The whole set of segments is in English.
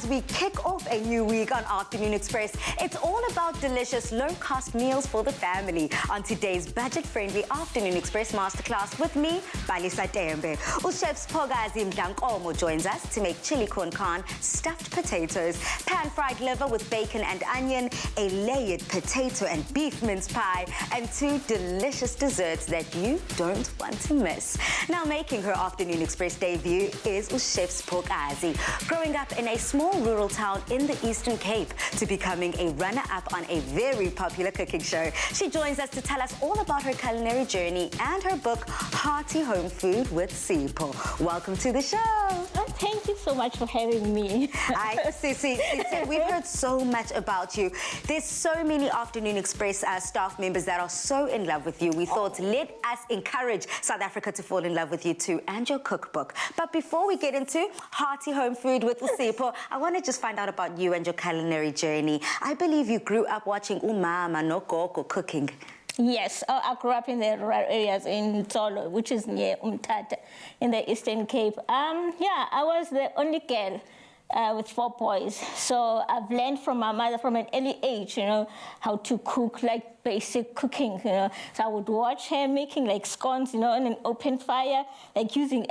as we kick off a new week on Afternoon Express. It's all about delicious, low-cost meals for the family on today's budget-friendly Afternoon Express Masterclass with me, Balisa Tembe. Chef Siphokazi Mdlankomo joins us to make chili corn carne, stuffed potatoes, pan-fried liver with bacon and onion, a layered potato and beef mince pie, and two delicious desserts that you don't want to miss. Now, making her Afternoon Express debut is Chef Siphokazi. Growing up in a small rural town in the Eastern Cape to becoming a runner-up on a very popular cooking show. She joins us to tell us all about her culinary journey and her book, Hearty Home Food with Sipo. Welcome to the show. Oh, thank you so much for having me. Sisi, we've heard so much about you. There's so many Afternoon Express staff members that are so in love with you. We thought, let us encourage South Africa to fall in love with you too and your cookbook. But before we get into Hearty Home Food with Sipo, I want to just find out about you and your culinary journey. I believe you grew up watching umama no gogo cooking. Yes, I grew up in the rural areas in Tsolo, which is near Umtata in the Eastern Cape. Yeah, I was the only girl with 4 boys. So I've learned from my mother from an early age, how to cook, like basic cooking, So I would watch her making like scones, on an open fire, like using,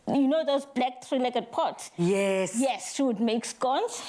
those black 3-legged pots. Yes. Yes, she would make scones.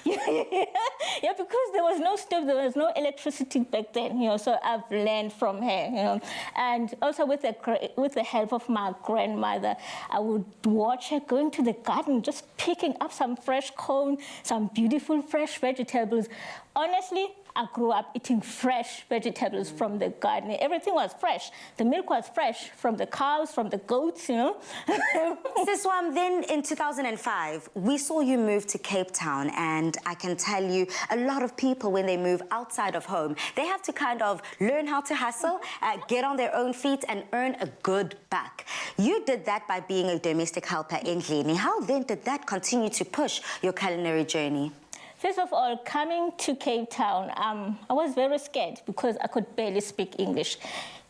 Yeah, because there was no stove, there was no electricity back then, so I've learned from her, And also with the help of my grandmother, I would watch her going to the garden, just picking up some fresh corn, some beautiful fresh vegetables. Honestly, I grew up eating fresh vegetables from the garden. Everything was fresh. The milk was fresh from the cows, from the goats, Siswam, then in 2005, we saw you move to Cape Town, and I can tell you, a lot of people, when they move outside of home, they have to kind of learn how to hustle, get on their own feet, and earn a good buck. You did that by being a domestic helper in Ndlini. How then did that continue to push your culinary journey? First of all, coming to Cape Town, I was very scared because I could barely speak English.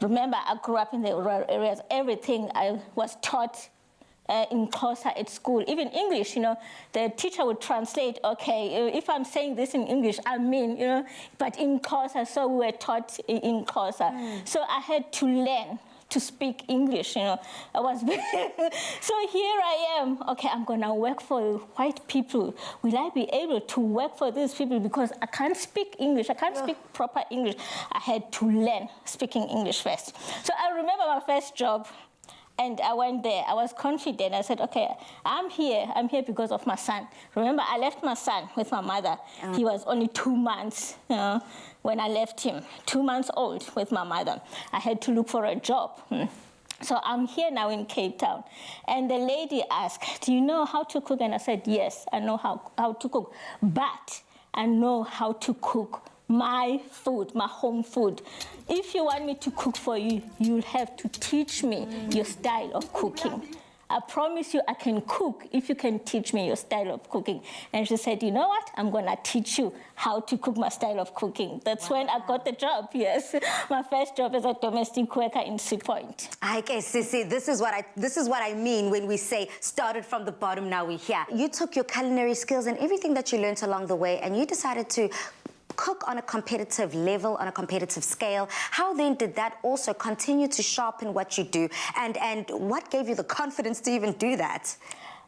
Remember, I grew up in the rural areas. Everything I was taught in Xhosa at school, even English, the teacher would translate, okay, if I'm saying this in English, I mean, but in Xhosa, so we were taught in Xhosa. So I had to learn to speak English, I was so here I am. Okay, I'm gonna work for white people. Will I be able to work for these people because I can't speak English? I can't speak proper English. I had to learn speaking English first. So I remember my first job. And I went there. I was confident. I said, okay, I'm here because of my son. Remember, I left my son with my mother. He was only 2 months when I left him, 2 months old with my mother. I had to look for a job. So I'm here now in Cape Town. And the lady asked, do you know how to cook? And I said, yes, I know how to cook. But I know how to cook my food, my home food. If you want me to cook for you, you'll have to teach me your style of cooking. I promise you I can cook if you can teach me your style of cooking. And she said, you know what? I'm gonna teach you how to cook my style of cooking. That's when I got the job, yes. My first job as a domestic worker in Sipo. Okay, Sisi, this is what I mean when we say started from the bottom, now we're here. You took your culinary skills and everything that you learned along the way, and you decided to cook on a competitive level, on a competitive scale. How then did that also continue to sharpen what you do? And what gave you the confidence to even do that?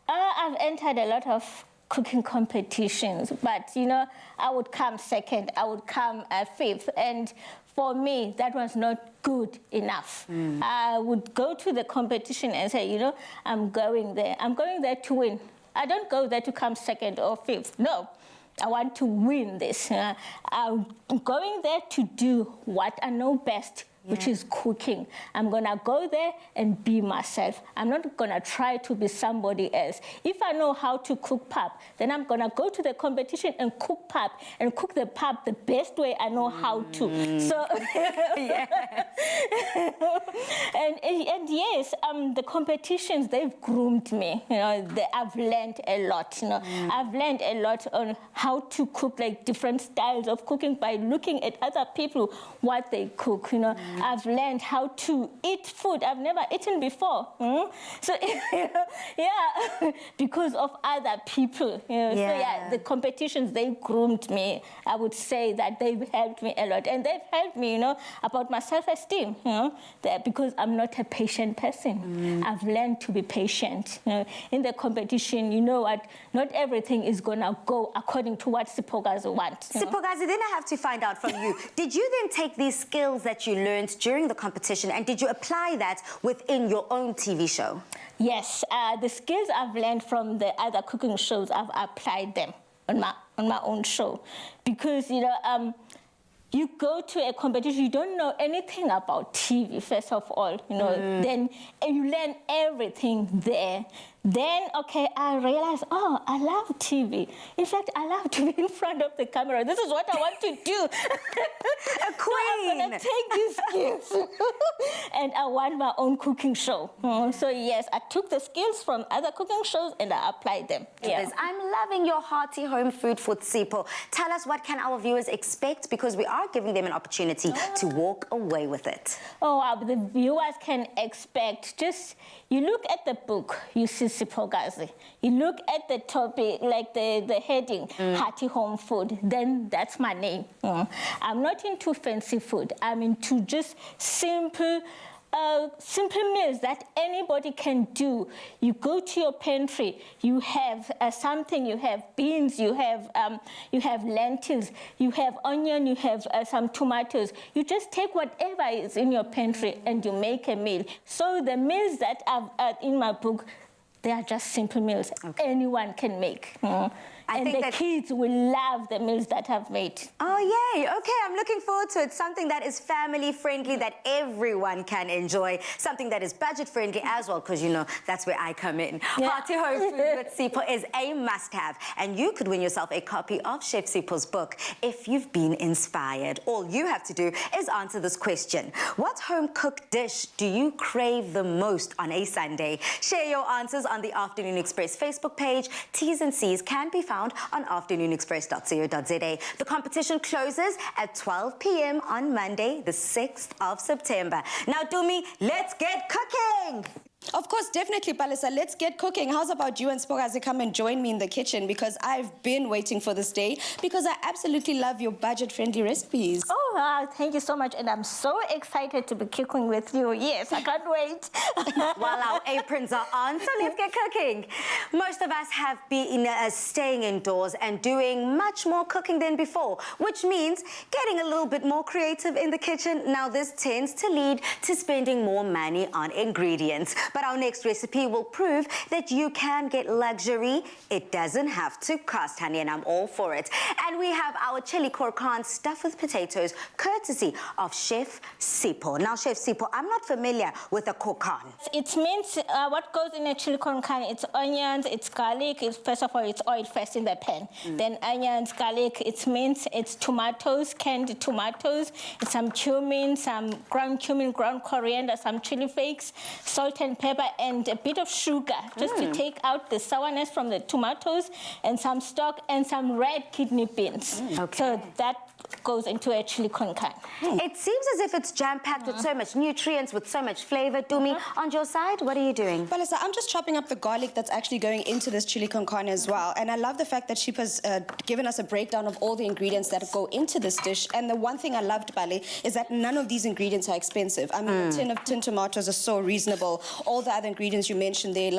I've entered a lot of cooking competitions, but I would come second, I would come fifth, and for me, that was not good enough. I would go to the competition and say, I'm going there to win. I don't go there to come second or fifth, no. I want to win this. I'm going there to do what I know best, which is cooking. I'm gonna go there and be myself. I'm not gonna try to be somebody else. If I know how to cook pap, then I'm gonna go to the competition and cook pap, and cook the pap the best way I know how to. So, and yes, the competitions, they've groomed me. I've learned a lot. I've learned a lot on how to cook, like different styles of cooking by looking at other people, what they cook. I've learned how to eat food I've never eaten before. So, yeah, because of other people. So, yeah, the competitions, they groomed me. I would say that they've helped me a lot. And they've helped me, about my self-esteem, that because I'm not a patient person. I've learned to be patient. In the competition, you know what, not everything is going to go according to what Siphokazi wants. Siphokazi, then I have to find out from you, did you then take these skills that you learned during the competition and did you apply that within your own TV show? Yes, the skills I've learned from the other cooking shows, I've applied them on my own show. Because, you go to a competition, you don't know anything about TV, first of all, then you learn everything there. Then, okay, I realized, oh, I love TV. In fact, I love to be in front of the camera. This is what I want to do. A queen! So I'm going to take these skills and I want my own cooking show. So, yes, I took the skills from other cooking shows and I applied them. Yeah. I'm loving your hearty home food for Sipo. Tell us, what can our viewers expect? Because we are giving them an opportunity to walk away with it. Oh, the viewers can expect just, you look at the book, you see Siphokazi. You look at the topic, like the heading, hearty home food, then that's my name. I'm not into fancy food. I'm into just simple meals that anybody can do. You go to your pantry, you have something, you have beans, you have lentils, you have onion, you have some tomatoes. You just take whatever is in your pantry and you make a meal. So the meals that I've in my book, they are just simple meals anyone can make. And the kids will love the meals that I've made. Oh, yay. Okay, I'm looking forward to it. Something that is family-friendly, that everyone can enjoy. Something that is budget-friendly as well, because, that's where I come in. Yeah. Hearty home food with Sipo is a must-have. And you could win yourself a copy of Chef Sipo's book if you've been inspired. All you have to do is answer this question. What home-cooked dish do you crave the most on a Sunday? Share your answers on the Afternoon Express Facebook page. T's and C's can be found on afternoonexpress.co.za. The competition closes at 12 p.m. on Monday, the 6th of September. Now, Dumi, let's get cooking! Of course, definitely, Palisa. Let's get cooking. How's about you and Siphokazi come and join me in the kitchen? Because I've been waiting for this day because I absolutely love your budget-friendly recipes. Oh, thank you so much. And I'm so excited to be cooking with you. Yes, I can't wait. Well, our aprons are on, so let's get cooking. Most of us have been staying indoors and doing much more cooking than before, which means getting a little bit more creative in the kitchen. Now, this tends to lead to spending more money on ingredients. But our next recipe will prove that you can get luxury. It doesn't have to cost, honey, and I'm all for it. And we have our chili corcan stuffed with potatoes, courtesy of Chef Sipo. Now, Chef Sipo, I'm not familiar with a corcan. It means what goes in a chili corcan, it's onions, it's garlic. First of all, it's oil first in the pan. Then onions, garlic, it's mince, it's tomatoes, canned tomatoes, it's some cumin, some ground cumin, ground coriander, some chili flakes, salt and pepper, and a bit of sugar, just to take out the sourness from the tomatoes, and some stock, and some red kidney beans. So that goes into a chili con carne. It seems as if it's jam-packed with so much nutrients, with so much flavor. Dumi, on your side, what are you doing? Palisa, I'm just chopping up the garlic that's actually going into this chili con carne as well. And I love the fact that Shipa's given us a breakdown of all the ingredients that go into this dish. And the one thing I loved, Bali, is that none of these ingredients are expensive. I mean, a tin of tin tomatoes are so reasonable. All the other ingredients you mentioned, they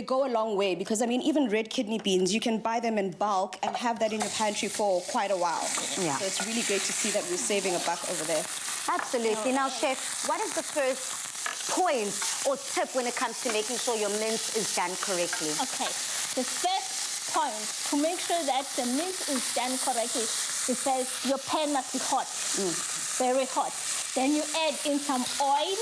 go a long way. Because, I mean, even red kidney beans, you can buy them in bulk and have that in your pantry for quite a while. Yeah. So it's really great to see that we're saving a buck over there. Absolutely. Now, Chef, what is the first point or tip when it comes to making sure your mince is done correctly? Okay. The first point to make sure that the mince is done correctly is that your pan must be hot, very hot. Then you add in some oil.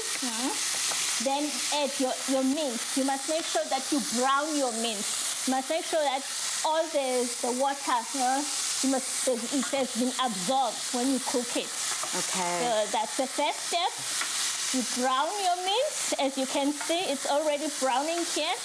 Then add your mince. You must make sure that you brown your mince. You must make sure that all the water, it has been absorbed when you cook it. Okay. So that's the first step. You brown your mince. As you can see, it's already browning here.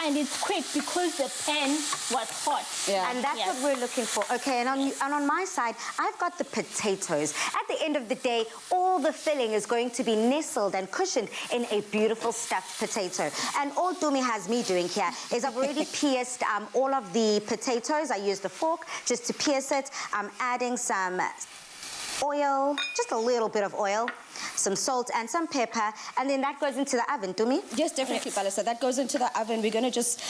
And it's quick because the pan was hot. Yeah. And that's what we're looking for. Okay, and on my side, I've got the potatoes. At the end of the day, all the filling is going to be nestled and cushioned in a beautiful stuffed potato. And all Tumi has me doing here is I've already pierced all of the potatoes. I used the fork just to pierce it. I'm adding some oil, just a little bit of oil, some salt and some pepper, and then that goes into the oven, Tumi? Yes, definitely, Palisa. That goes into the oven. We're going to just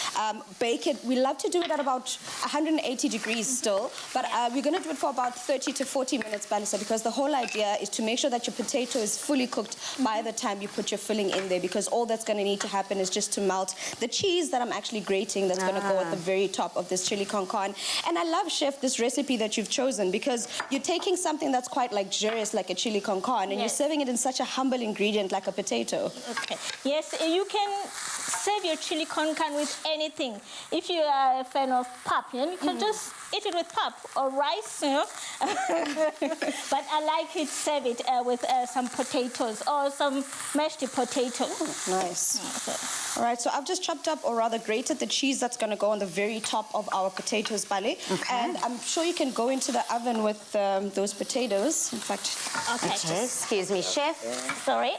bake it. We love to do it at about 180 degrees still, but we're going to do it for about 30 to 40 minutes, Palisa, because the whole idea is to make sure that your potato is fully cooked by the time you put your filling in there, because all that's going to need to happen is just to melt the cheese that I'm actually grating that's going to go at the very top of this chili con carne. And I love, Chef, this recipe that you've chosen, because you're taking something that's quite luxurious like a chili con carne, and you're serving it in such a humble ingredient like a potato. Okay. Yes, you can serve your chili con carne with anything. If you are a fan of pap, you can just eat it with pap or rice, you know. But I like it, serve it with some potatoes or some mashed potatoes. Nice. Okay. All right, so I've just chopped up, or rather grated, the cheese that's going to go on the very top of our potatoes, Bali. Okay. And I'm sure you can go into the oven with those potatoes. In fact, Okay. Excuse me, Chef. Sorry.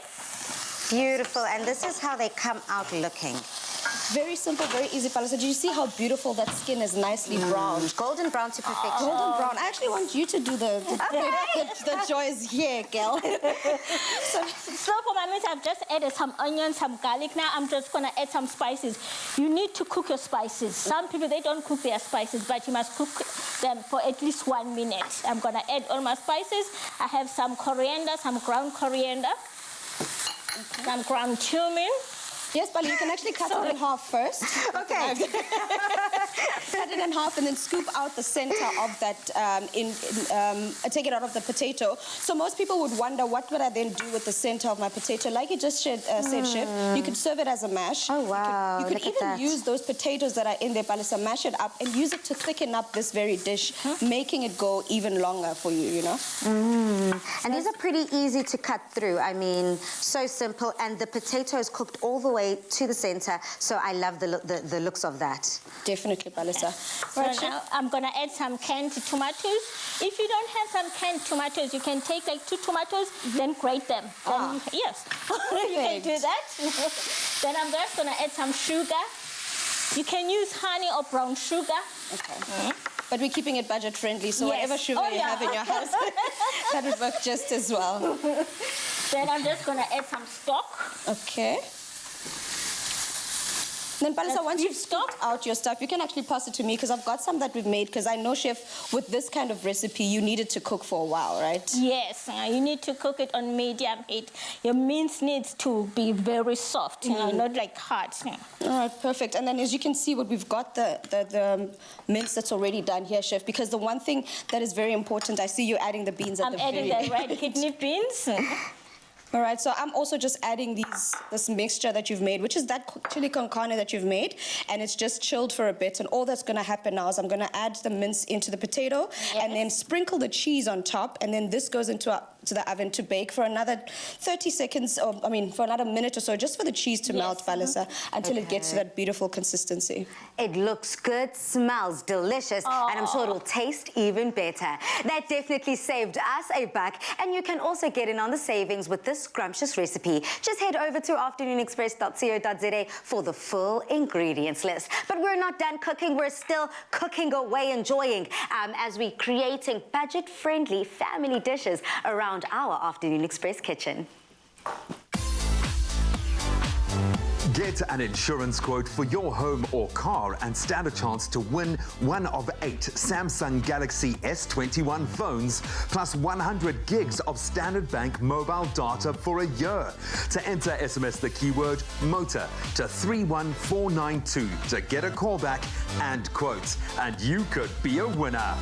Beautiful, and this is how they come out looking. very simple, very easy, Palisa. Do you see how beautiful that skin is nicely browned? Golden brown to perfection. Golden brown. I actually want you to do the joys here, girl. So for my meat, I've just added some onions, some garlic. Now I'm just gonna add some spices. You need to cook your spices. Some people, they don't cook their spices, but you must cook them for at least 1 minute. I'm gonna add all my spices. I have some coriander, some ground coriander, some ground cumin. Yes, Bali, you can actually cut it in half first. Okay. Cut it in half and then scoop out the center of that, take it out of the potato. So most people would wonder, what would I then do with the center of my potato? Like you just said, Chef, you could serve it as a mash. Oh, wow. You could even use those potatoes that are in there, Palisa, mash it up and use it to thicken up this very dish, making it go even longer for you, you know? And these are pretty easy to cut through. I mean, so simple. And the potato is cooked all the way to the center, so I love the looks of that. Definitely, Palisa. So now I'm gonna add some canned tomatoes. If you don't have some canned tomatoes, you can take like 2 tomatoes, then grate them. Then yes, you can do that. Then I'm just gonna add some sugar. You can use honey or brown sugar. Okay. But we're keeping it budget friendly, so Yes. whatever sugar you have in your house, that would work just as well. Then I'm just gonna add some stock. Okay. Then, Palisa, once you've stocked out your stuff, you can actually pass it to me because I've got some that we've made, because I know, Chef, with this kind of recipe, you need it to cook for a while, right? Yes, you need to cook it on medium heat. Your mince needs to be very soft, you know, not like hard. All right, perfect. And then as you can see, what we've got, the mince that's already done here, Chef, because the one thing that is very important, I see you adding the beans at the very I'm adding the red kidney beans. All right, so I'm also just adding this mixture that you've made, which is that chili con carne that you've made, and it's just chilled for a bit. And all that's going to happen now is I'm going to add the mince into the potato and then sprinkle the cheese on top, and then this goes into the oven to bake for another 30 seconds, or I mean, for another minute or so, just for the cheese to melt, Palisa, until it gets to that beautiful consistency. It looks good, smells delicious, and I'm sure it'll taste even better. That definitely saved us a buck, and you can also get in on the savings with this scrumptious recipe. Just head over to afternoonexpress.co.za for the full ingredients list. But we're not done cooking, we're still cooking away, enjoying as we're creating budget-friendly family dishes around our Afternoon Express kitchen. Get an insurance quote for your home or car and stand a chance to win one of 8 Samsung Galaxy S21 phones plus 100 gigs of Standard Bank mobile data for a year. To enter, SMS the keyword motor to 31492 to get a call back and quote, and you could be a winner.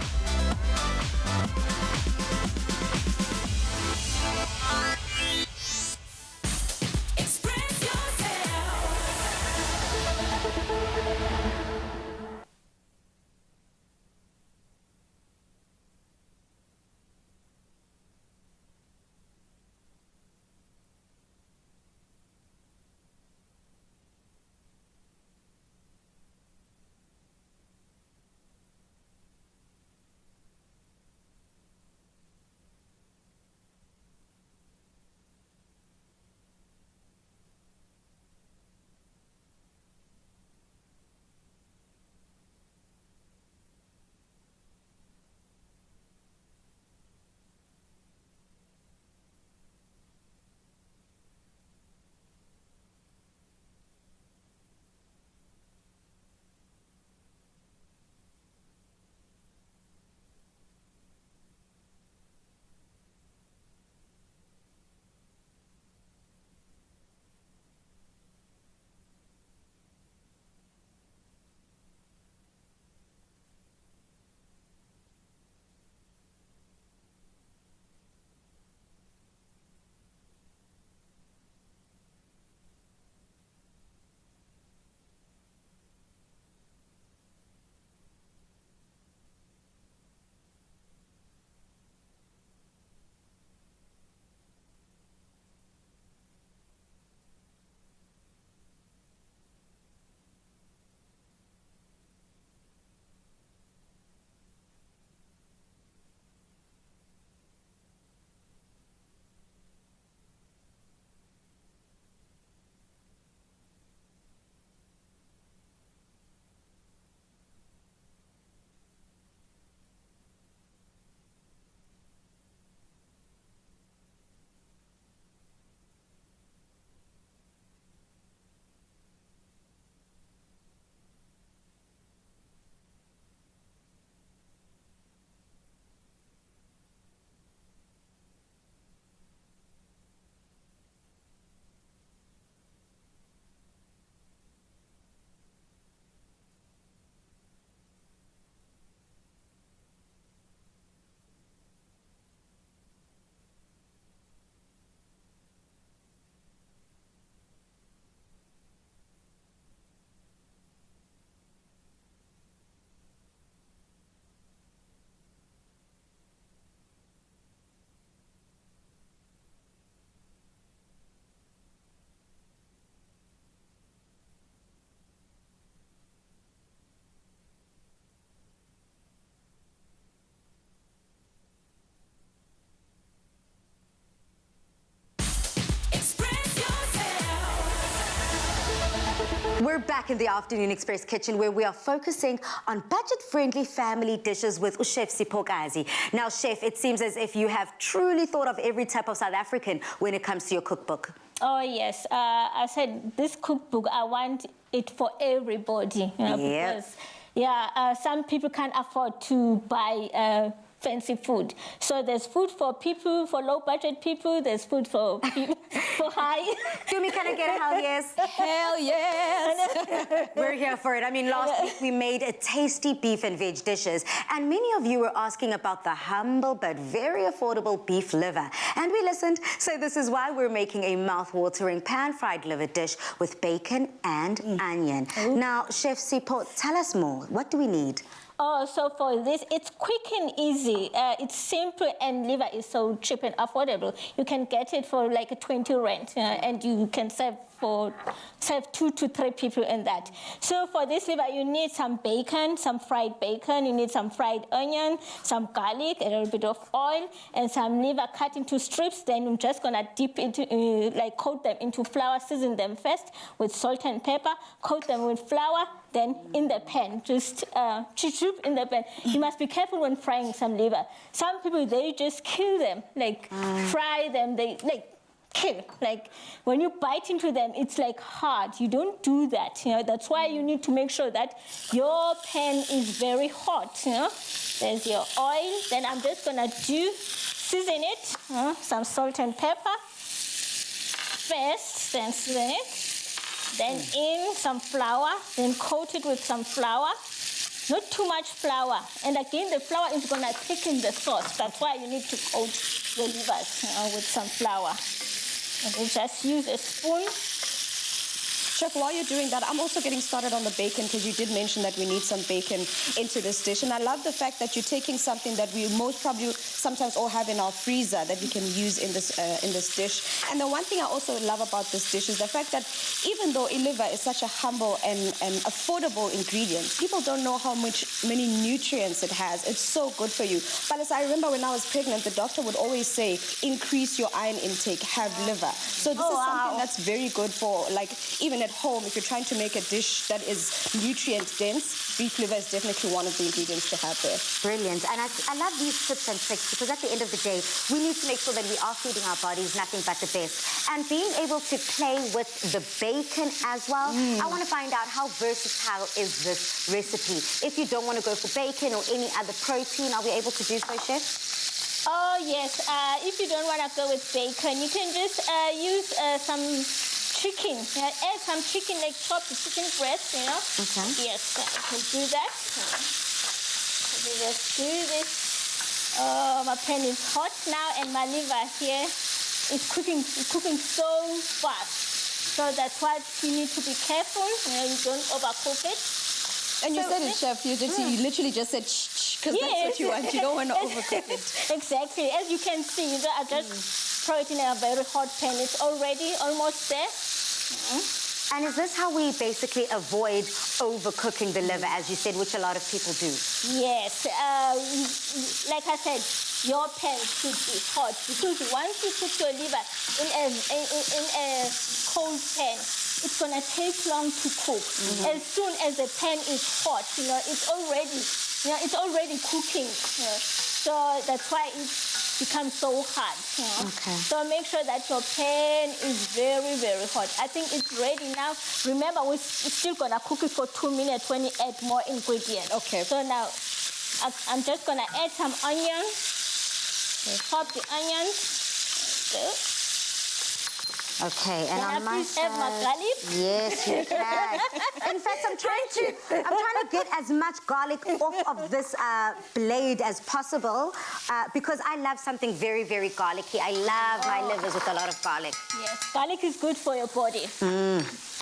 We're back in the Afternoon Express kitchen where we are focusing on budget-friendly family dishes with Chef Siphokazi. Now, Chef, it seems as if you have truly thought of every type of South African when it comes to your cookbook. Oh, yes. I said this cookbook, I want it for everybody. You know, because, some people can't afford to buy fancy food. So there's food for people, for low-budget people. There's food for people for high. Jumi, can I get a hell yes? Hell yes! We're here for it. I mean, last week we made a tasty beef and veg dishes, and many of you were asking about the humble but very affordable beef liver. And we listened, so this is why we're making a mouth-watering pan-fried liver dish with bacon and onion. Now, Chef Sipo, tell us more. What do we need? Oh, so for this, it's quick and easy. It's simple, and liver is so cheap and affordable. You can get it for like a 20 rand, and you can serve 2 to 3 people in that. So for this liver, you need some bacon, some fried bacon. You need some fried onion, some garlic, a little bit of oil, and some liver cut into strips. Then you're just gonna dip into, coat them into flour, season them first with salt and pepper, coat them with flour, then in the pan, just in the pan. You must be careful when frying some liver. Some people, they just kill them, fry them, they kill. Like when you bite into them, it's like hard. You don't do that, That's why you need to make sure that your pan is very hot, There's your oil. Then I'm just gonna season it, some salt and pepper first, then season it. Then in some flour, then coat it with some flour. Not too much flour. And again, the flour is gonna thicken the sauce. That's why you need to coat your livers with some flour. And then just use a spoon. Chef, while you're doing that, I'm also getting started on the bacon because you did mention that we need some bacon into this dish. And I love the fact that you're taking something that we most probably sometimes all have in our freezer that we can use in this dish. And the one thing I also love about this dish is the fact that even though a liver is such a humble and affordable ingredient, people don't know how many nutrients it has. It's so good for you. But as I remember when I was pregnant, the doctor would always say, increase your iron intake, have liver. So this is something that's very good for, even at home, if you're trying to make a dish that is nutrient dense, beef liver is definitely one of the ingredients to have there. Brilliant. And I love these tips and tricks because at the end of the day, we need to make sure that we are feeding our bodies nothing but the best. And being able to play with the bacon as well, I want to find out how versatile is this recipe. If you don't want to go for bacon or any other protein, are we able to do so, Chef? Oh, yes. If you don't want to go with bacon, you can just use some chicken. Add some chicken, like chopped chicken breast, Okay. Yes, I can do that. Let me just do this. Oh, my pan is hot now, and my liver here is cooking so fast. So that's why you need to be careful. You don't overcook it. And you said it, Chef. You literally just said shh, because that's what you want. You don't want to overcook it. Exactly. As you can see, I just throw it in a very hot pan. It's already almost there. And is this how we basically avoid overcooking the liver, as you said, which a lot of people do? Yes. Like I said, your pan should be hot because once you put your liver in a cold pan, it's gonna take long to cook. As soon as the pan is hot, it's already cooking. So that's why it becomes so hard. Okay. So make sure that your pan is very, very hot. I think it's ready now. Remember, we're still gonna cook it for 2 minutes when you add more ingredients. Okay. So now I'm just gonna add some onion. Chop the onions. Okay, and on my please add my garlic? Yes, you can. In fact, I'm trying to get as much garlic off of this blade as possible because I love something very, very garlicky. I love my livers with a lot of garlic. Yes, garlic is good for your body.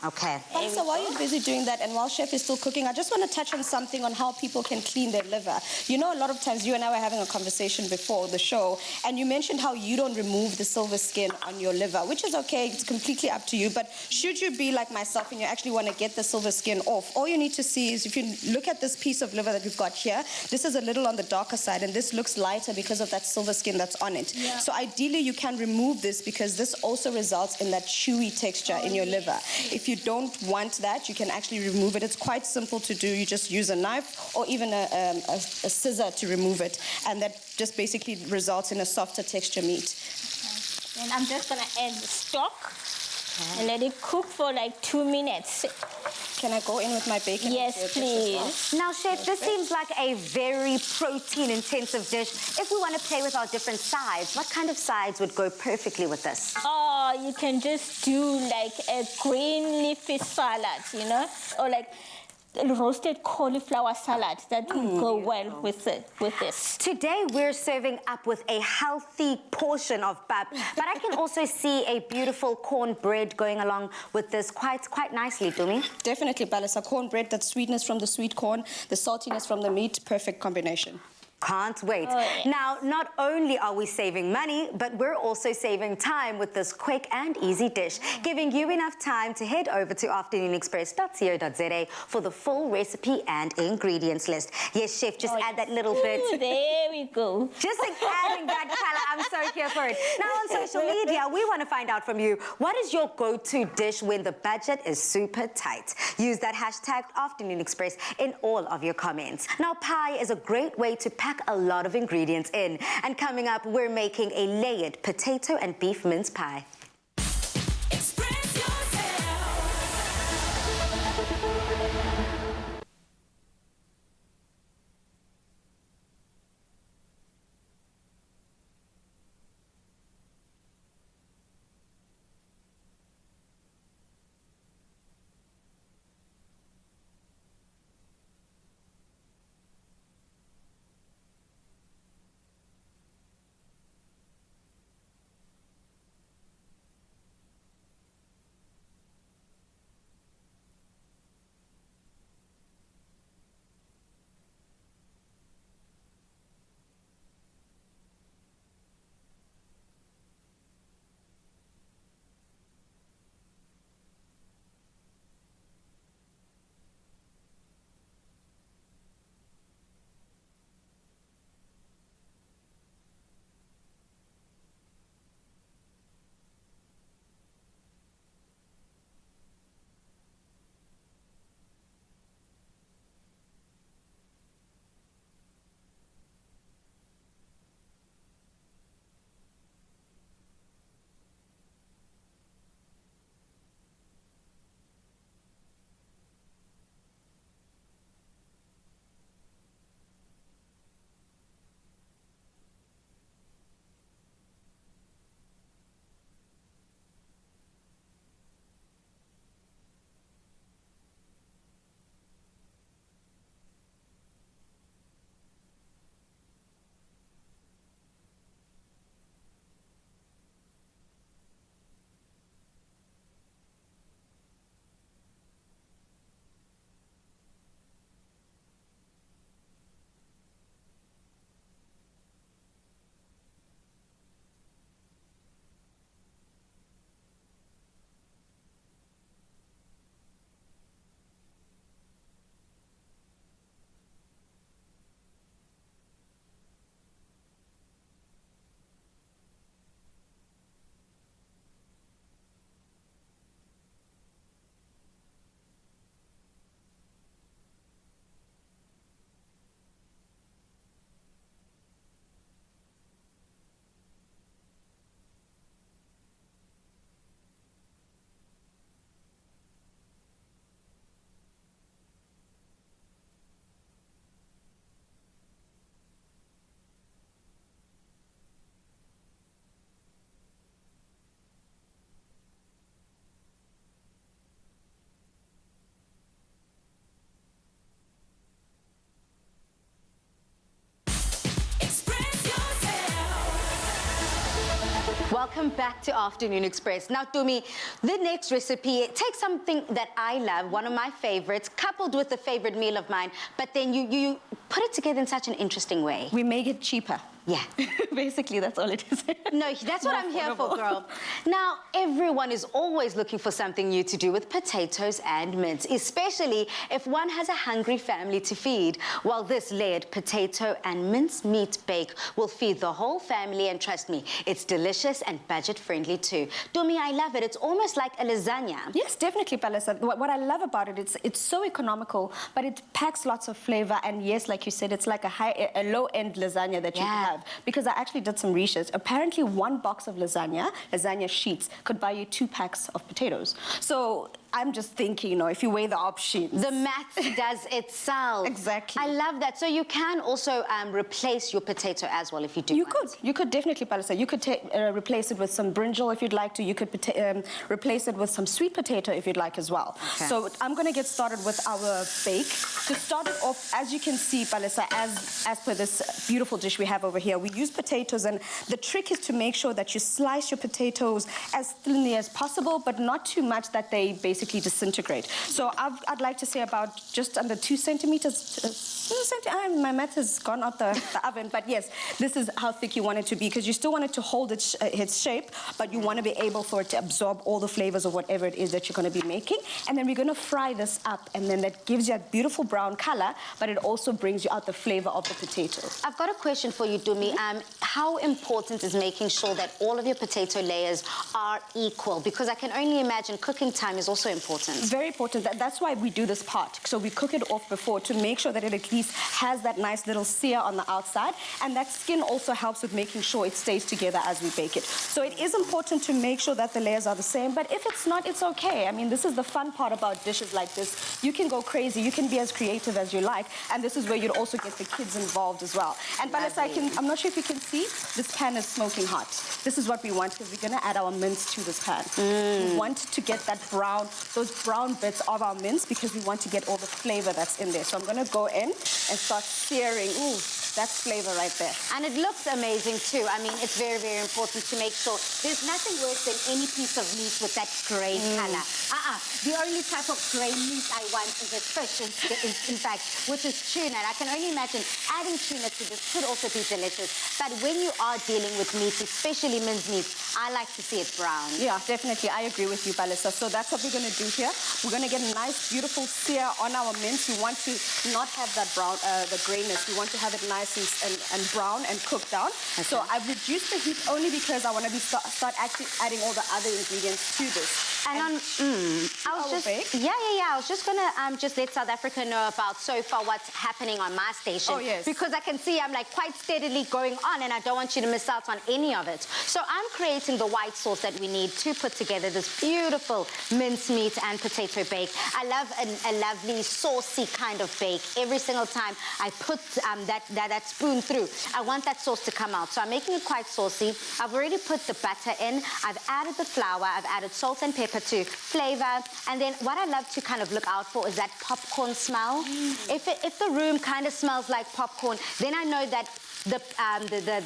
Okay. So while you're busy doing that and while Chef is still cooking, I just want to touch on something on how people can clean their liver. A lot of times you and I were having a conversation before the show, and you mentioned how you don't remove the silver skin on your liver, which is okay. It's completely up to you. But should you be like myself and you actually want to get the silver skin off, all you need to see is if you look at this piece of liver that we've got here, this is a little on the darker side, and this looks lighter because of that silver skin that's on it. Yeah. So ideally you can remove this because this also results in that chewy texture in your liver. If you you don't want that, you can actually remove it. It's quite simple to do. You just use a knife or even a scissor to remove it, and that just basically results in a softer texture meat. Okay. And I'm just gonna add the stock and let it cook for like 2 minutes. Can I go in with my bacon? Yes, please. Now, Chef, this seems like a very protein-intensive dish. If we want to play with our different sides, what kind of sides would go perfectly with this? Oh, you can just do like a green leafy salad, you know, or like roasted cauliflower salad. That would go well with this. Today, we're serving up with a healthy portion of pap, but I can also see a beautiful cornbread going along with this quite nicely, Dumi. Definitely, Balisa. Cornbread, that sweetness from the sweet corn, the saltiness from the meat, perfect combination. Can't wait. Oh, yeah. Now, not only are we saving money, but we're also saving time with this quick and easy dish, giving you enough time to head over to afternoonexpress.co.za for the full recipe and ingredients list. Yes, Chef, just add that little bit. Ooh, there we go. Just adding that color, I'm so here for it. Now, on social media, we want to find out from you, what is your go-to dish when the budget is super tight? Use that hashtag Afternoon Express in all of your comments. Now, pie is a great way to pack a lot of ingredients in. And coming up, we're making a layered potato and beef mince pie. Express yourself. Welcome back to Afternoon Express. Now, Tumi, the next recipe, take something that I love, one of my favorites, coupled with a favorite meal of mine, but then you put it together in such an interesting way. We make it cheaper. Yeah. Basically, that's all it is. No, that's what I'm here for, affordable. girl. Now, everyone is always looking for something new to do with potatoes and mince, especially if one has a hungry family to feed. Well, this layered potato and mince meat bake will feed the whole family, and trust me, it's delicious and budget-friendly too. Dumi, I love it. It's almost like a lasagna. Yes, definitely, Palisa. What I love about it, it's so economical, but it packs lots of flavor. And yes, like you said, it's like a low-end lasagna that you can have. Because I actually did some research. Apparently, one box of lasagna sheets, could buy you 2 packs of potatoes. So I'm just thinking, you know, if you weigh the options. The math does itself. Exactly. I love that. So you can also replace your potato as well if you do. You could definitely, Palisa. You could replace it with some brinjal if you'd like to. You could replace it with some sweet potato if you'd like as well. Okay. So I'm going to get started with our bake. To start it off, as you can see, Palisa, as per this beautiful dish we have over here, we use potatoes, and the trick is to make sure that you slice your potatoes as thinly as possible, but not too much that they basically disintegrate. So I'd like to say about just under 2 centimeters. My math has gone out the oven, but yes, this is how thick you want it to be, because you still want it to hold its shape, but you want to be able for it to absorb all the flavors of whatever it is that you're going to be making. And then we're going to fry this up, and then that gives you a beautiful brown color, but it also brings you out the flavor of the potato. I've got a question for you, Dumi. How important is making sure that all of your potato layers are equal? Because I can only imagine cooking time is also important. Very important. That's why we do this part. So we cook it off before to make sure that it at least has that nice little sear on the outside, and that skin also helps with making sure it stays together as we bake it. So it is important to make sure that the layers are the same, but if it's not, it's okay. I mean, this is the fun part about dishes like this. You can go crazy, you can be as creative as you like, and this is where you'd also get the kids involved as well. And Balasa, I'm not sure if you can see, this pan is smoking hot. This is what we want, because we're going to add our mince to this pan. We want to get that those brown bits of our mince, because we want to get all the flavor that's in there. So I'm going to go in and start searing. Ooh, that's flavor right there. And it looks amazing too. I mean, it's very, very important to make sure there's nothing worse than any piece of meat with that grey color. The only type of grey meat I want is a fish, in fact, which is tuna. And I can only imagine adding tuna to this could also be delicious. But when you are dealing with meat, especially minced meat, I like to see it brown. Yeah, definitely. I agree with you, Balisa. So that's what we're going to do here. We're going to get a nice, beautiful sear on our mince. We want to not have that brown, the grayness. We want to have it nice and brown and cooked down. Okay. So I've reduced the heat only because I want to start actually adding all the other ingredients to this. And I was just gonna just let South Africa know about so far what's happening on my station. Oh, yes. Because I can see I'm like quite steadily going on, and I don't want you to miss out on any of it. So I'm creating the white sauce that we need to put together this beautiful mincemeat and potato bake. I love a lovely saucy kind of bake. Every single time I put that spoon through, I want that sauce to come out. So I'm making it quite saucy. I've already put the butter in. I've added the flour. I've added salt and pepper to flavor. And then what I love to kind of look out for is that popcorn smell. If the room kind of smells like popcorn, then I know that the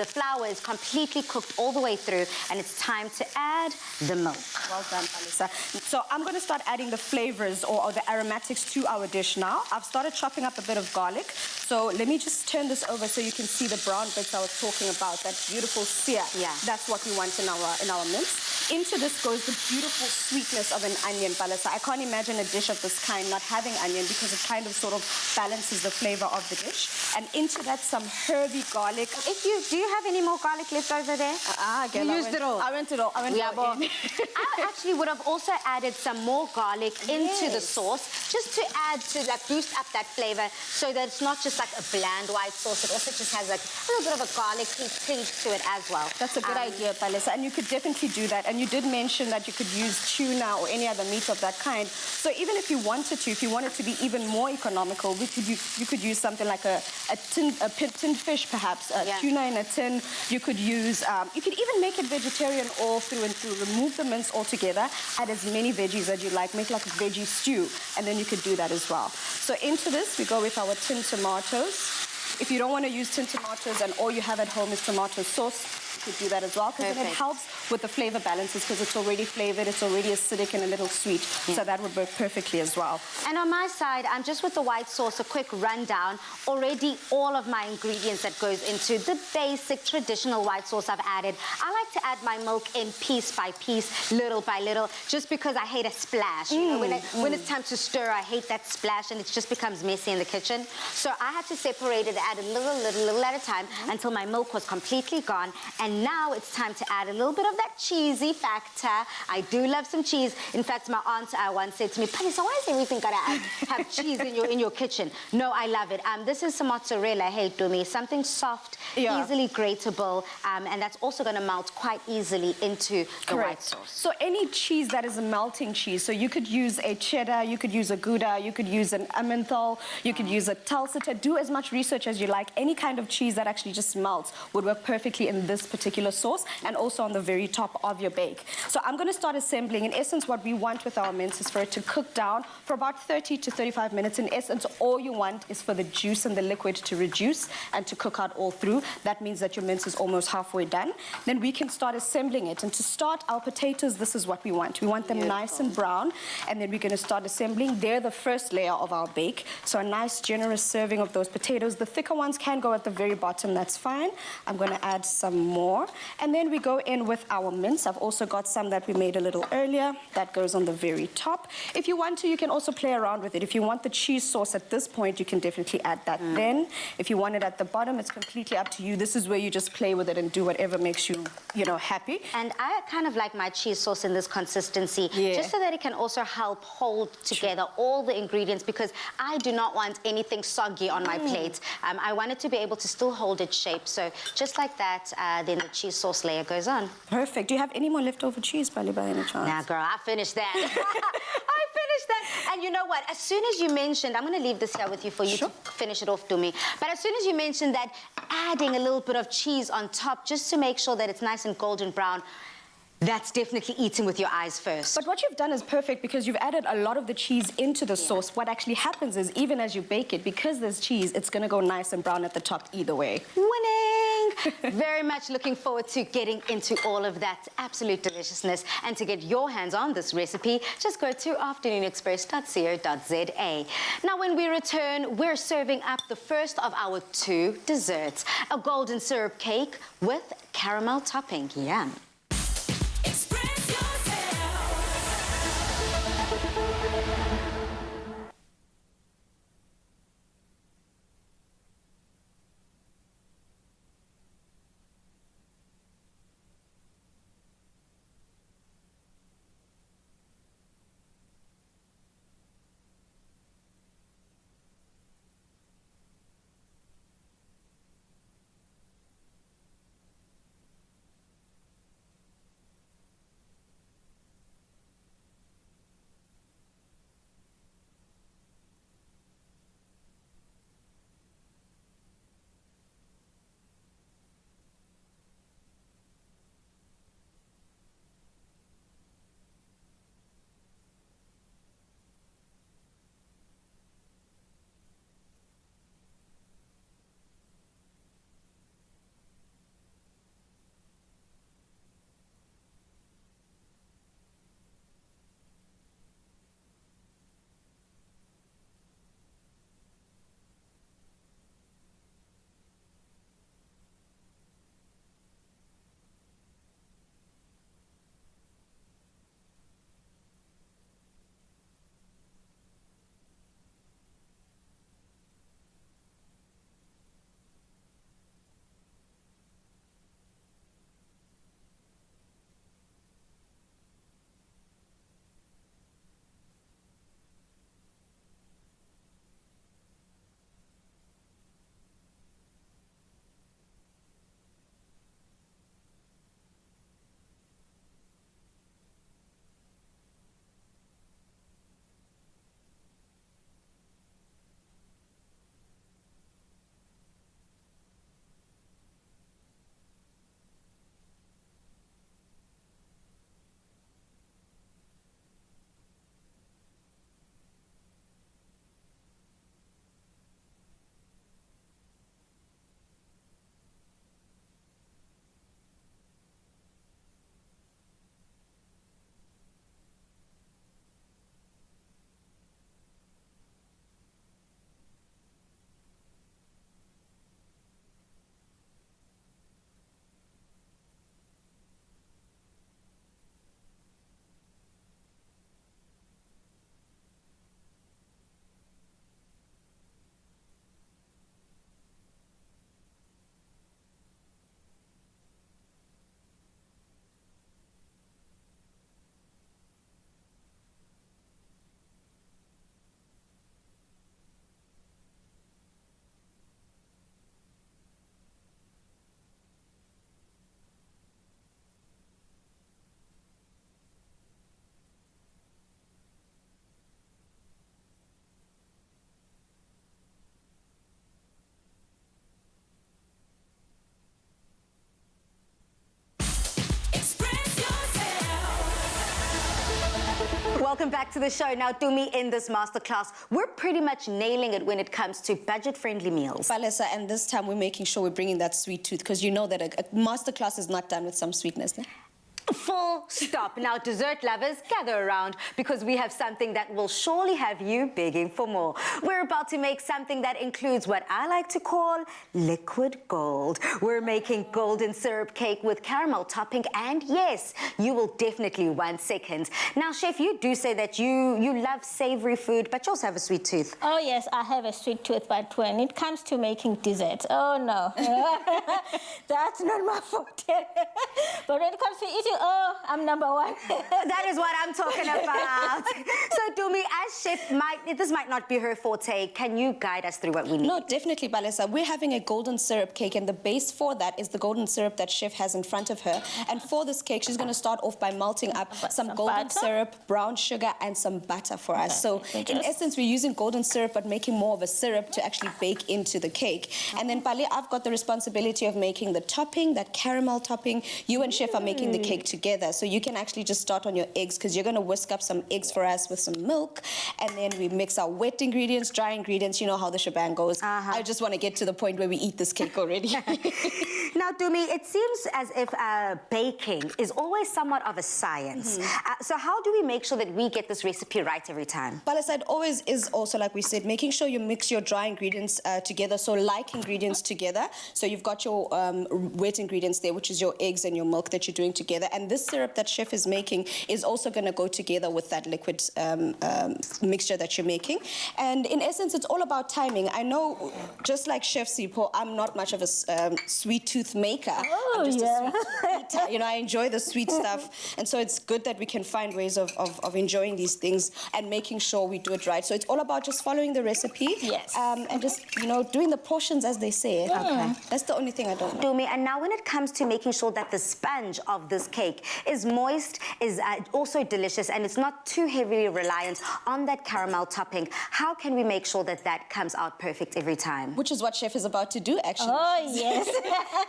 flour is completely cooked all the way through, and it's time to add the milk. Well done, Alisa. So I'm going to start adding the flavors or the aromatics to our dish now. I've started chopping up a bit of garlic. So let me just turn this over so you can see the brown bits I was talking about, that beautiful sear. Yeah. That's what we want in our mince. Into this goes the beautiful sweetness of an onion, Balasa. I can't imagine a dish of this kind not having onion, because it kind of sort of balances the flavor of the dish. And into that, some herby garlic. Do you have any more garlic left over there? Girl, you used it all. I went it all. I actually would have also added some more garlic into the sauce, just to add to boost up that flavor, so that it's not just like a bland white sauce. It also just has like a little bit of a garlicky tinge to it as well. That's a good idea, Balisa, and you could definitely do that. And you did mention that you could use tuna or any other meat of that kind. So even if you wanted to, if you wanted to be even more economical, you could use something like a tinned fish, perhaps, tuna in a tin. You could use, you could even make it vegetarian all through and through. Remove the mince altogether, add as many veggies as you like, make like a veggie stew, and then you could do that as well. So into this, we go with our tinned tomatoes. If you don't want to use tin tomatoes and all you have at home is tomato sauce, you could do that as well, because then it Perfect. helps with the flavor balances, because it's already flavored, it's already acidic and a little sweet. So that would work perfectly as well. And on my side, I'm just with the white sauce, a quick rundown. Already all of my ingredients that goes into the basic traditional white sauce I've added. I like to add my milk in piece by piece, little by little, just because I hate a splash. You know, when it's time to stir, I hate that splash and it just becomes messy in the kitchen. So I had to separate it, add a little at a time until my milk was completely gone. And now it's time to add a little bit of that cheesy factor. I do love some cheese. In fact, my aunt once said to me, Patty, so why is everything gotta have cheese in your kitchen? No, I love it. This is some mozzarella, hey, Dumi, something soft, easily gratable, and that's also gonna melt quite easily into the white sauce. So any cheese that is a melting cheese, so you could use a cheddar, you could use a Gouda, you could use an Emmental, you could use a Tulsiter. Do as much research as you like. Any kind of cheese that actually just melts would work perfectly in this particular sauce and also on the very top of your bake. So I'm going to start assembling. In essence, what we want with our mince is for it to cook down for about 30 to 35 minutes. In essence, all you want is for the juice and the liquid to reduce and to cook out all through. That means that your mince is almost halfway done. Then we can start assembling it. And to start our potatoes, this is what we want. We want them nice and brown, and then we're going to start assembling. They're the first layer of our bake. So a nice generous serving of those potatoes. The thicker ones can go at the very bottom, that's fine. I'm going to add some more. And then we go in with our mince. I've also got some that we made a little earlier. That goes on the very top. If you want to, you can also play around with it. If you want the cheese sauce at this point, you can definitely add that then. If you want it at the bottom, it's completely up to you. This is where you just play with it and do whatever makes you, happy. And I kind of like my cheese sauce in this consistency, just so that it can also help hold together all the ingredients, because I do not want anything soggy on my plate. I want it to be able to still hold its shape. So just like that, then the cheese sauce layer goes on. Perfect. Do you have any more leftover cheese, Bali, by any chance? Nah, girl, I finished that. I finished that. And you know what? As soon as you mentioned, I'm going to leave this here with you for you to finish it off, Dumi. But as soon as you mentioned that adding a little bit of cheese on top, just to make sure that it's nice and golden brown, that's definitely eating with your eyes first. But what you've done is perfect, because you've added a lot of the cheese into the sauce. What actually happens is, even as you bake it, because there's cheese, it's going to go nice and brown at the top either way. Winning! Very much looking forward to getting into all of that absolute deliciousness. And to get your hands on this recipe, just go to afternoonexpress.co.za. Now, when we return, we're serving up the first of our 2 desserts, a golden syrup cake with caramel topping. Yum. Express yourself. welcome back to the show. Now, Tumi, in this masterclass, we're pretty much nailing it when it comes to budget-friendly meals. Palesa, and this time we're making sure we're bringing that sweet tooth, because you know that a masterclass is not done with some sweetness. Ne? Full stop. Now, dessert lovers, gather around because we have something that will surely have you begging for more. We're about to make something that includes what I like to call liquid gold. We're making golden syrup cake with caramel topping, and yes, you will definitely want seconds. Now, Chef, you do say that you love savory food, but you also have a sweet tooth. Oh, yes, I have a sweet tooth, but when it comes to making desserts, oh, no. That's not my forte. But when it comes to eating, oh, I'm number one. That is what I'm talking about. So, Tumi, as chef, this might not be her forte. Can you guide us through what we need? No, definitely, Palesa. We're having a golden syrup cake, and the base for that is the golden syrup that Chef has in front of her. And for this cake, she's going to start off by melting up some golden syrup, brown sugar, and some butter for us. So, in essence, we're using golden syrup, but making more of a syrup to actually bake into the cake. And then, Pali, I've got the responsibility of making the topping, that caramel topping. You and Chef are making the cake together. So you can actually just start on your eggs, because you're going to whisk up some eggs for us with some milk. And then we mix our wet ingredients, dry ingredients. You know how the shebang goes. I just want to get to the point where we eat this cake already. Now, Tumi, it seems as if baking is always somewhat of a science. So how do we make sure that we get this recipe right every time? Palesa, it always is also, like we said, making sure you mix your dry ingredients together, so like ingredients together. So you've got your wet ingredients there, which is your eggs and your milk that you're doing together. And this syrup that Chef is making is also going to go together with that liquid mixture that you're making. And in essence, it's all about timing. I know, just like Chef Sipo, I'm not much of a sweet tooth maker. I'm just a sweet tooth eater. You know, I enjoy the sweet stuff. And so it's good that we can find ways of enjoying these things and making sure we do it right. So it's all about just following the recipe. Yes. And just, you know, doing the portions as they say. Okay. That's the only thing I don't know. Tumi, and now when it comes to making sure that the sponge of this cake is moist, is also delicious, and it's not too heavily reliant on that caramel topping, how can we make sure that that comes out perfect every time? Which is what Chef is about to do, actually. Oh, yes.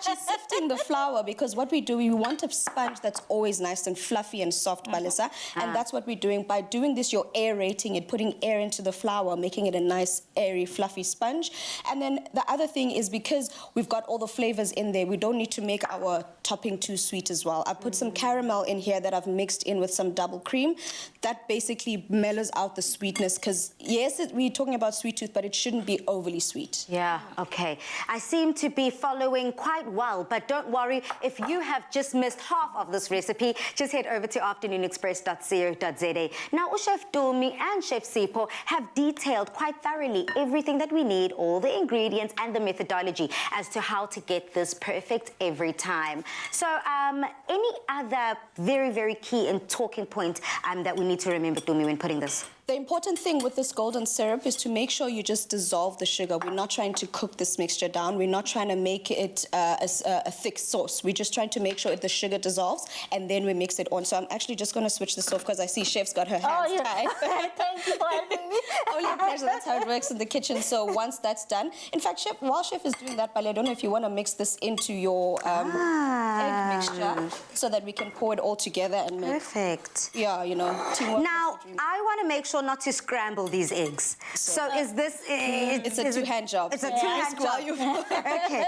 She's sifting the flour, because what we do, we want a sponge that's always nice and fluffy and soft, Palesa. And that's what we're doing. By doing this, you're aerating it, putting air into the flour, making it a nice, airy, fluffy sponge. And then the other thing is, because we've got all the flavors in there, we don't need to make our topping too sweet as well. I put some caramel in here that I've mixed in with some double cream. That basically mellows out the sweetness, because yes, we're talking about sweet tooth, but it shouldn't be overly sweet. Yeah, okay. I seem to be following quite well, but don't worry, if you have just missed half of this recipe, just head over to afternoonexpress.co.za. Now, Chef Tumi and Chef Sipo have detailed quite thoroughly everything that we need, all the ingredients and the methodology as to how to get this perfect every time. So, any other very, very key and talking point that we need to remember, Tumi, when putting this? The important thing with this golden syrup is to make sure you just dissolve the sugar. We're not trying to cook this mixture down. We're not trying to make it a thick sauce. We're just trying to make sure the sugar dissolves, and then we mix it on. So I'm actually just going to switch this off, because I see Chef's got her hands tied. Thank you for helping me. Only a pleasure. That's how it works in the kitchen. So once that's done, in fact, Chef, while Chef is doing that, Bali, I don't know if you want to mix this into your egg mixture, so that we can pour it all together and make. Perfect. Yeah, you know, teamwork. Now, I want to make sure not to scramble these eggs. So is this... It's a two-hand job. It's a two-hand job. Okay.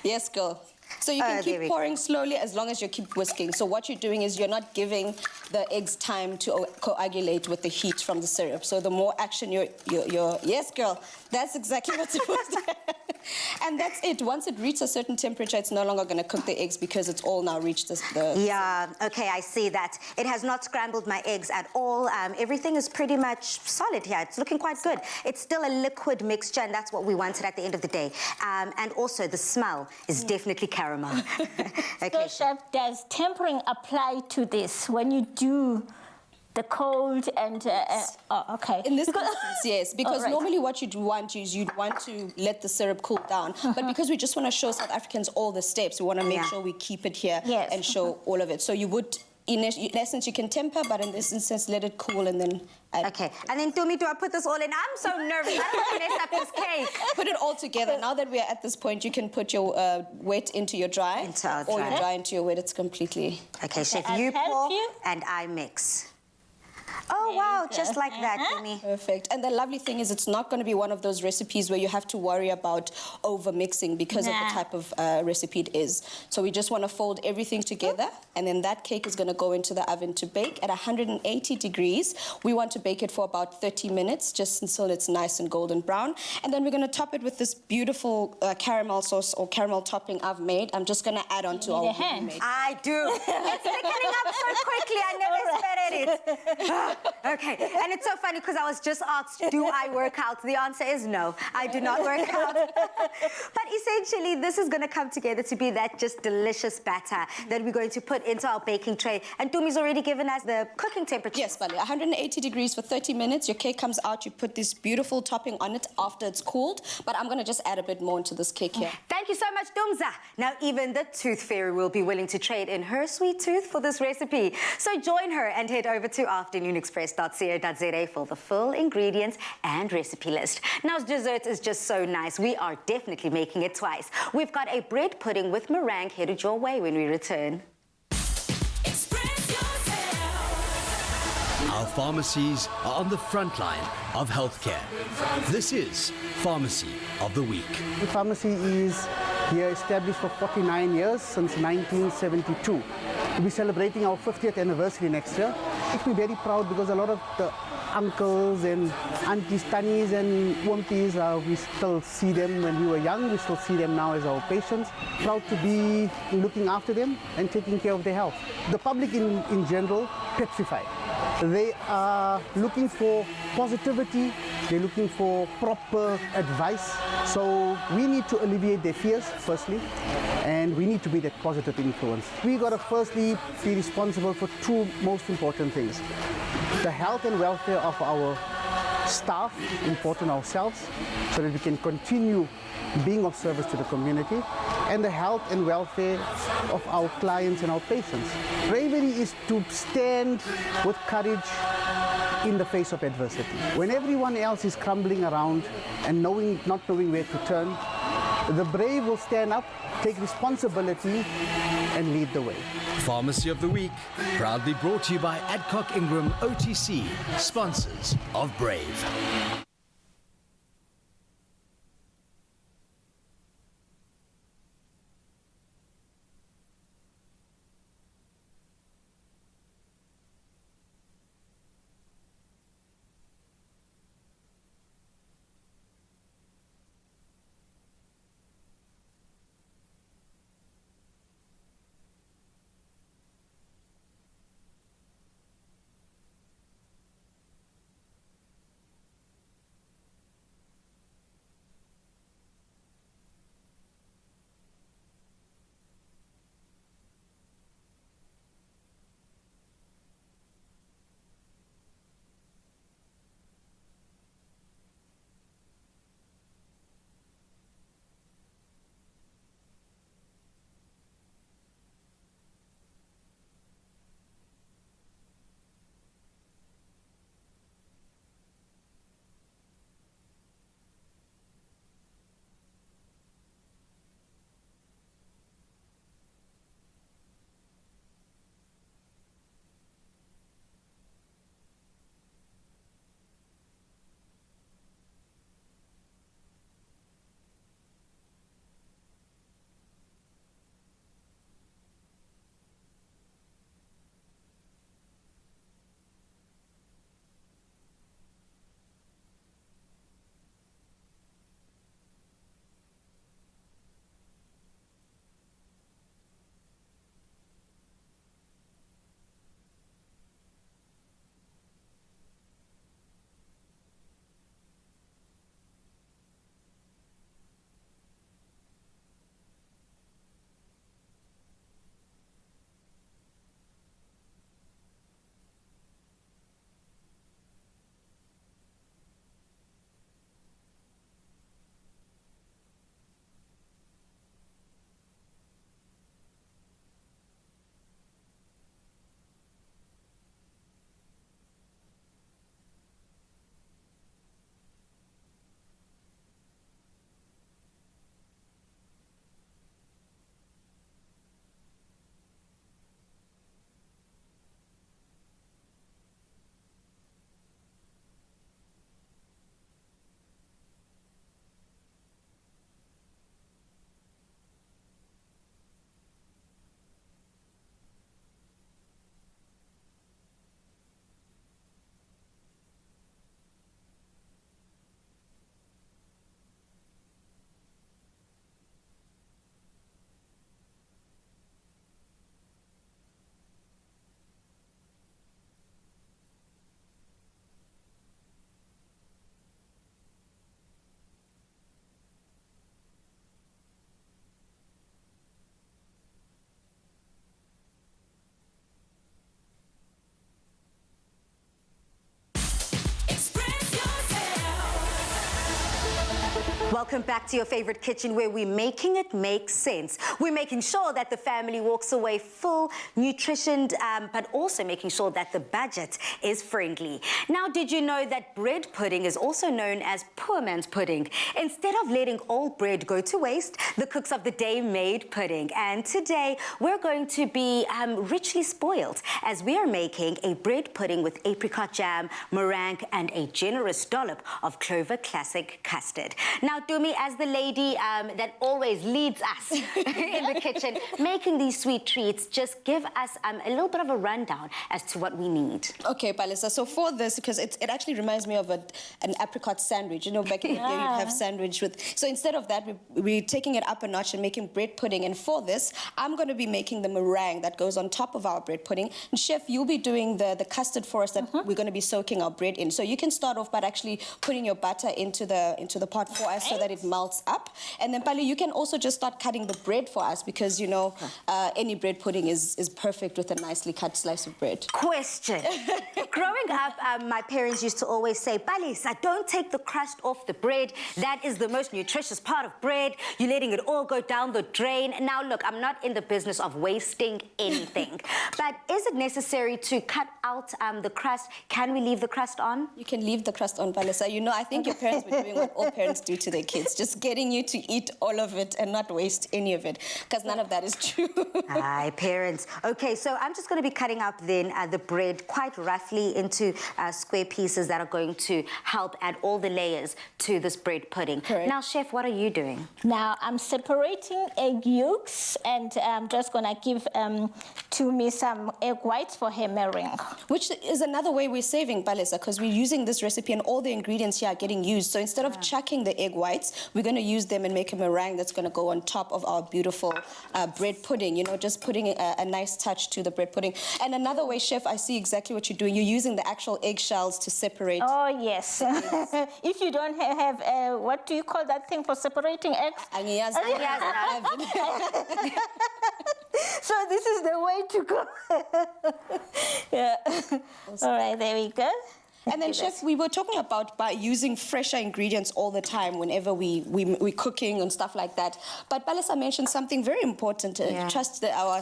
Yes, girl. So you can keep pouring slowly as long as you keep whisking. So what you're doing is you're not giving the eggs time to coagulate with the heat from the syrup. So the more action you're yes, girl, that's exactly what's supposed to happen. And that's it. Once it reaches a certain temperature, it's no longer going to cook the eggs, because it's all now reached the... Yeah, okay, I see that. It has not scrambled my eggs at all. Everything is pretty much solid here. It's looking quite good. It's still a liquid mixture, and that's what we wanted at the end of the day. And also, the smell is definitely caramel. Okay. So, Chef, does tempering apply to this when you do the cold and... oh, okay. In this instance, yes, because right. normally what you'd want is you'd want to let the syrup cool down. But because we just want to show South Africans all the steps, we want to make sure we keep it here and show all of it. So you would... In essence, you can temper, but in this instance, let it cool and then... Okay, and then Tumi, do I put this all in? I'm so nervous. I don't want to mess up this cake. Put it all together. Now that we're at this point, you can put your wet into your dry. Into our or dry. your dry into your wet. It's completely... Okay, Chef, I'll you help pour you. and I mix. Oh, wow, There you just go. like that, Dumi. Perfect. And the lovely thing is it's not going to be one of those recipes where you have to worry about over mixing because of the Nah. type of recipe it is. So we just want to fold everything together, and then that cake is going to go into the oven to bake at 180 degrees. We want to bake it for about 30 minutes, just until it's nice and golden brown. And then we're going to top it with this beautiful caramel sauce or caramel topping I've made. I'm just going to add on to need our a hand? made. I do. It's thickening up so quickly. I never expected it. Okay, and it's so funny because I was just asked, do I work out? The answer is no, I do not work out. But essentially, this is going to come together to be that just delicious batter that we're going to put into our baking tray. And Dumi's already given us the cooking temperature. Yes, Bali, 180 degrees for 30 minutes. Your cake comes out, you put this beautiful topping on it after it's cooled. But I'm going to just add a bit more into this cake here. Thank you so much, Dumza. Now, even the tooth fairy will be willing to trade in her sweet tooth for this recipe. So join her and head over to afternoonexpress.co.za for the full ingredients and recipe list. Now, dessert is just so nice. We are definitely making it twice. We've got a bread pudding with meringue headed your way when we return. Express yourself. Our pharmacies are on the front line of healthcare. This is Pharmacy of the Week. The pharmacy is here established for 49 years, since 1972. We'll be celebrating our 50th anniversary next year. Makes me very proud because a lot of the uncles and aunties, tannies and wumpis, we still see them when we were young. We still see them now as our patients. Proud to be looking after them and taking care of their health. The public in general, petrified. They are looking for positivity. They're looking for proper advice. So we need to alleviate their fears, firstly, and we need to be that positive influence. We got to firstly be responsible for two most important things. The health and welfare of our staff, important ourselves, so that we can continue being of service to the community, and the health and welfare of our clients and our patients. Bravery is to stand with courage in the face of adversity. When everyone else is crumbling around and not knowing where to turn, the brave will stand up, take responsibility, and lead the way. Pharmacy of the Week, proudly brought to you by Adcock Ingram OTC, sponsors of Brave. welcome back to your favorite kitchen where we're making it make sense. We're making sure that the family walks away full, nutritioned, but also making sure that the budget is friendly. Now, did you know that bread pudding is also known as poor man's pudding? Instead of letting old bread go to waste, the cooks of the day made pudding. And today, we're going to be richly spoiled as we are making a bread pudding with apricot jam, meringue, and a generous dollop of Clover Classic custard. Now, Dumi, as the lady that always leads us in the kitchen, making these sweet treats, just give us a little bit of a rundown as to what we need. Okay, Palisa. So for this, because it actually reminds me of an apricot sandwich. You know, back in the day, you'd have sandwich with... So instead of that, we're taking it up a notch and making bread pudding. And for this, I'm going to be making the meringue that goes on top of our bread pudding. And Chef, you'll be doing the custard for us that we're going to be soaking our bread in. So you can start off by actually putting your butter into the pot for us so that it melts up. And then, Pali, you can also just start cutting the bread for us because, you know, any bread pudding is perfect with a nicely cut slice of bread. Question. Growing up, my parents used to always say, Balisa, don't take the crust off the bread. That is the most nutritious part of bread. You're letting it all go down the drain. Now, look, I'm not in the business of wasting anything. But is it necessary to cut out the crust? Can we leave the crust on? You can leave the crust on, Palisa. You know, I think your parents were doing what all parents do to their kids, just getting you to eat all of it and not waste any of it, because none of that is true. Aye, parents. Okay, so I'm just going to be cutting up then the bread quite roughly into square pieces that are going to help add all the layers to this bread pudding. Correct. Now, Chef, what are you doing? Now, I'm separating egg yolks and I'm just going to give to me some egg whites for her meringue. Which is another way we're saving, Palisa, because we're using this recipe and all the ingredients here are getting used. So instead of chucking the egg whites, we're going to use them and make a meringue that's going to go on top of our beautiful bread pudding, you know, just putting a nice touch to the bread pudding. And another way, Chef, I see exactly what you're doing. You're using the actual eggshells to separate. Oh, yes. If you don't have, what do you call that thing for separating eggs? So this is the way to go. Yeah. All right, there we go. And then, Chef, we were talking about by using fresher ingredients all the time whenever we're cooking and stuff like that. But Palisa mentioned something very important. Trust our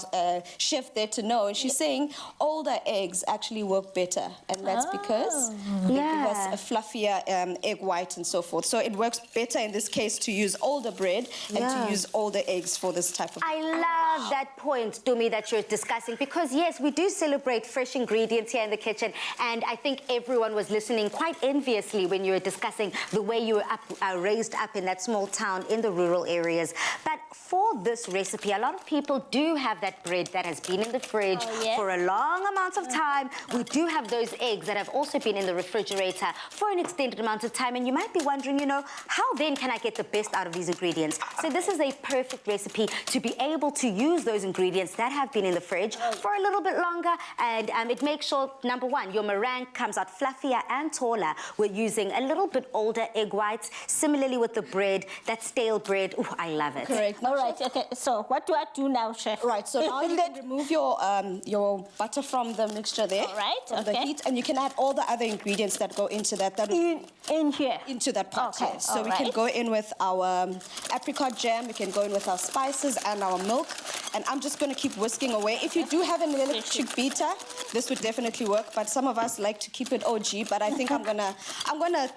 chef there to know. She's saying older eggs actually work better. And that's because they give us a fluffier egg white and so forth. So it works better in this case to use older bread and to use older eggs for this type of... I love that point, Dumi, that you're discussing, because, yes, we do celebrate fresh ingredients here in the kitchen. And I think everyone was listening quite enviously when you were discussing the way you were raised up in that small town in the rural areas. But for this recipe, a lot of people do have that bread that has been in the fridge for a long amount of time. We do have those eggs that have also been in the refrigerator for an extended amount of time. And you might be wondering, you know, how then can I get the best out of these ingredients? So this is a perfect recipe to be able to use those ingredients that have been in the fridge for a little bit longer. And it makes sure, number one, your meringue comes out fluffy and taller. We're using a little bit older egg whites. Similarly with the bread, that stale bread. Ooh, I love it. Correct. All right, okay. So what do I do now, Chef? Right, so now you can remove your butter from the mixture there. All right, from the heat, and you can add all the other ingredients that go into that. In here? Into that pot, Okay, yes. So we can go in with our apricot jam, we can go in with our spices and our milk, and I'm just going to keep whisking away. If you do have an electric beater, this would definitely work, but some of us like to keep it OG, but I think I'm gonna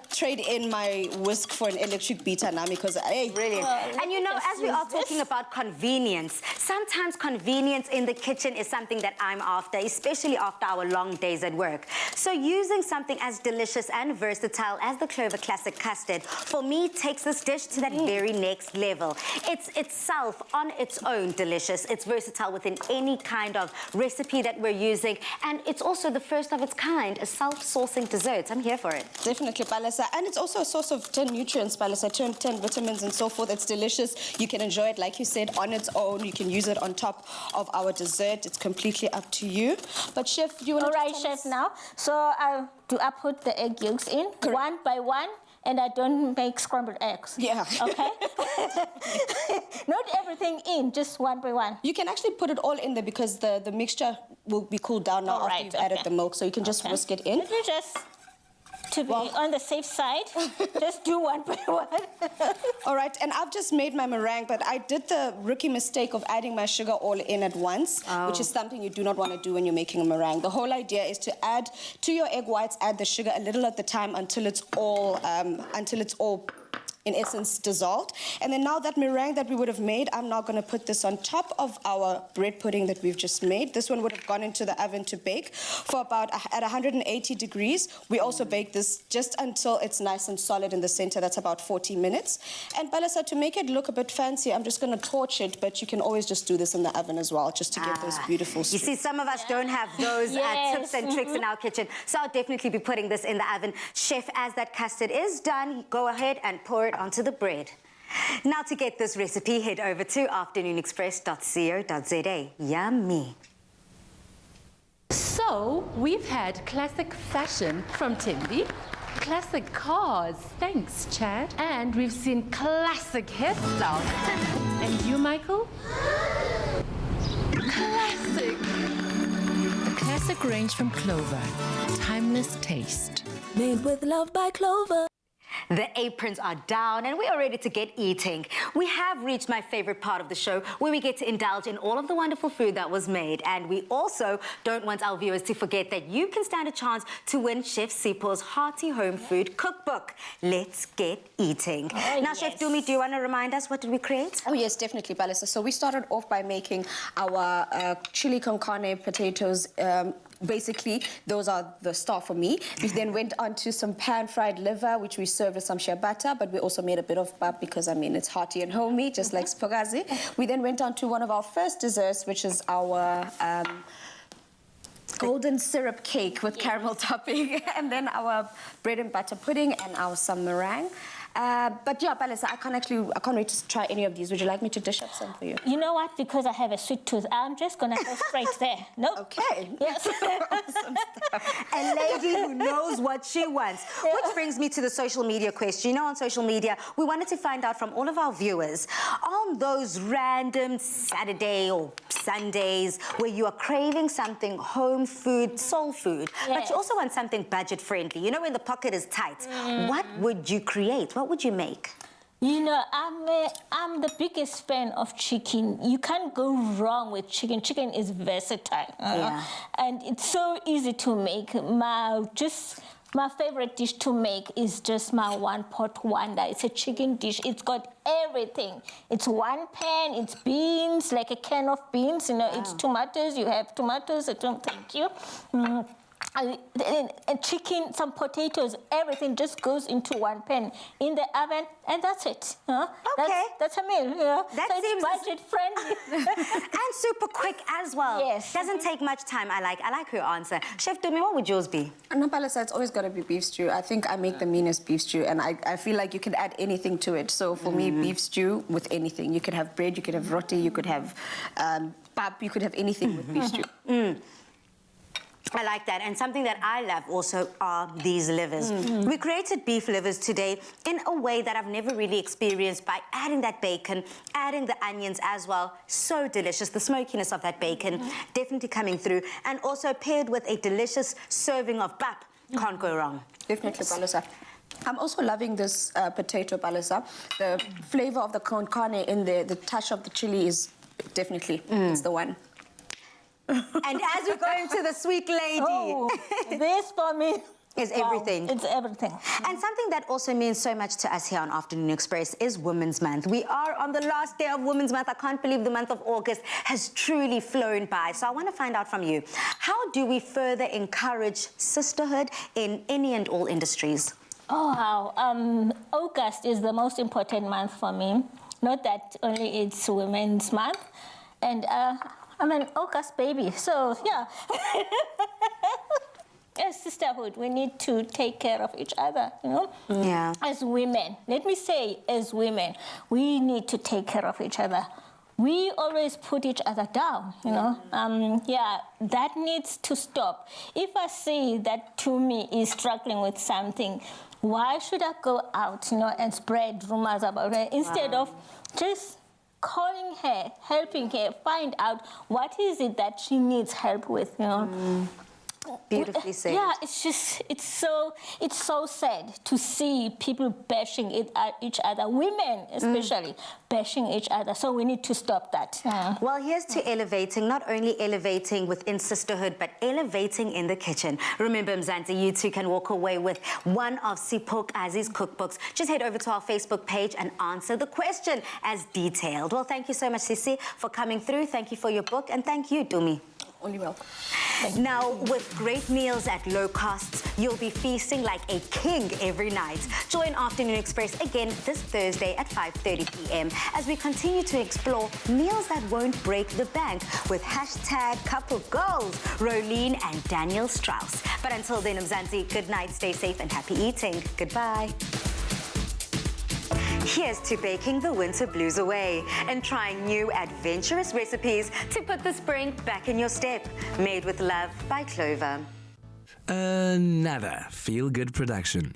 trade in my whisk for an electric beater now because brilliant. And you know, as we are talking about convenience, sometimes convenience in the kitchen is something that I'm after, especially after our long days at work. So using something as delicious and versatile as the Clover Classic custard, for me, takes this dish to that very next level. It's itself on its own delicious. It's versatile within any kind of recipe that we're using, and it's also the first of its kind, a self-sourcing dessert. I'm here for it. Definitely, Palisa. And it's also a source of 10 nutrients, Palisa, 10 vitamins and so forth. It's delicious. You can enjoy it, like you said, on its own. You can use it on top of our dessert. It's completely up to you. But, Chef, do you want to... All right, Chef, now. So do I put the egg yolks in one by one? And I don't make scrambled eggs. Yeah. Okay? Not everything in, just one by one. You can actually put it all in there because the mixture will be cooled down now after you've added the milk. So you can just whisk it in. Let me just... to be on the safe side. Just do one by one. All right, and I've just made my meringue, but I did the rookie mistake of adding my sugar all in at once, which is something you do not want to do when you're making a meringue. The whole idea is to add to your egg whites, add the sugar a little at the time until it's all in essence dissolved. And then now that meringue that we would have made, I'm now going to put this on top of our bread pudding that we've just made. This one would have gone into the oven to bake for about at 180 degrees. We also bake this just until it's nice and solid in the center. That's about 40 minutes. And Balasa, to make it look a bit fancy, I'm just going to torch it, but you can always just do this in the oven as well, just to get those beautiful You see, some of us don't have those tips and tricks in our kitchen, so I'll definitely be putting this in the oven. Chef, as that custard is done, go ahead and pour it onto the bread. Now to get this recipe, head over to afternoonexpress.co.za. Yummy. So, we've had classic fashion from Timby, classic cars, thanks Chad, and we've seen classic hairstyles. And you, Michael? Classic. A classic range from Clover. Timeless taste. Made with love by Clover. The aprons are down and we are ready to get eating. We have reached my favorite part of the show, where we get to indulge in all of the wonderful food that was made. And we also don't want our viewers to forget that you can stand a chance to win Chef Sipo's Hearty Home Food Cookbook. Let's get eating. Now, Chef Dumi, do you want to remind us what did we create? Oh, yes, definitely, Balasa. So we started off by making our chili con carne potatoes. Basically, those are the star for me. We then went on to some pan-fried liver, which we served with some shea butter, but we also made a bit of bab because, I mean, it's hearty and homey, just like Siphokazi. We then went on to one of our first desserts, which is our golden syrup cake with caramel topping, and then our bread and butter pudding and our some meringue. But yeah, Balasa, I can't wait to try any of these. Would you like me to dish up some for you? You know what? Because I have a sweet tooth, I'm just going to go straight there. No? Okay. Yes. Awesome stuff. A lady who knows what she wants. Which brings me to the social media question. You know, on social media, we wanted to find out from all of our viewers on those random Saturday or Sundays where you are craving something home food, soul food, but you also want something budget friendly. You know, when the pocket is tight, what would you create? What would you make? You know, I'm the biggest fan of chicken. You can't go wrong with chicken. Chicken is versatile. And it's so easy to make. My favorite dish to make is just my one-pot wonder. It's a chicken dish. It's got everything. It's one pan, it's beans, like a can of beans. You know, it's tomatoes. You have tomatoes. Thank you. And chicken, some potatoes, everything just goes into one pan in the oven, and that's it. Okay. That's a meal. That so seems it's budget friendly. And super quick as well. Yes. Doesn't take much time. I like your answer. Chef Dumi, what would yours be? No, Balasa, it's always got to be beef stew. I think I make the meanest beef stew, and I feel like you can add anything to it. So for me, beef stew with anything. You could have bread, you could have roti, you could have pap, you could have anything with beef stew. I like that. And something that I love also are these livers. We created beef livers today in a way that I've never really experienced, by adding that bacon, adding the onions as well. So delicious. The smokiness of that bacon definitely coming through. And also paired with a delicious serving of bap. Can't go wrong. Definitely, Balasa. I'm also loving this potato, Balasa. The flavor of the con carne in there, the touch of the chili is definitely, it's the one. And as we go into the sweet lady, This for me is everything. It's everything. And something that also means so much to us here on Afternoon Express is Women's Month. We are on the last day of Women's Month. I can't believe the month of August has truly flown by. So I want to find out from you, how do we further encourage sisterhood in any and all industries? Oh, wow. August is the most important month for me. Not that only it's Women's Month. And I'm an August baby, so yeah. As sisterhood, we need to take care of each other, you know? Yeah. As women, let me say, as women, we need to take care of each other. We always put each other down, you know? That needs to stop. If I see that Tumi is struggling with something, why should I go out, you know, and spread rumors about her instead of just calling her, helping her, find out what is it that she needs help with, you know? Beautifully said. Yeah, it's so sad to see people bashing each other, women especially bashing each other. So we need to stop that. Well, here's to elevating, not only elevating within sisterhood, but elevating in the kitchen. Remember, Mzansi, you too can walk away with one of Siphokazi's cookbooks. Just head over to our Facebook page and answer the question as detailed. Well, thank you so much, Sisi, for coming through. Thank you for your book, and thank you, Dumi. Only welcome. Now, with great meals at low costs, you'll be feasting like a king every night. Join Afternoon Express again this Thursday at 5:30 p.m. as we continue to explore meals that won't break the bank with #couple goals, Rolene and Daniel Strauss. But until then, Mzansi, good night, stay safe and happy eating. Goodbye. Here's to baking the winter blues away and trying new adventurous recipes to put the spring back in your step. Made with love by Clover. Another feel-good production.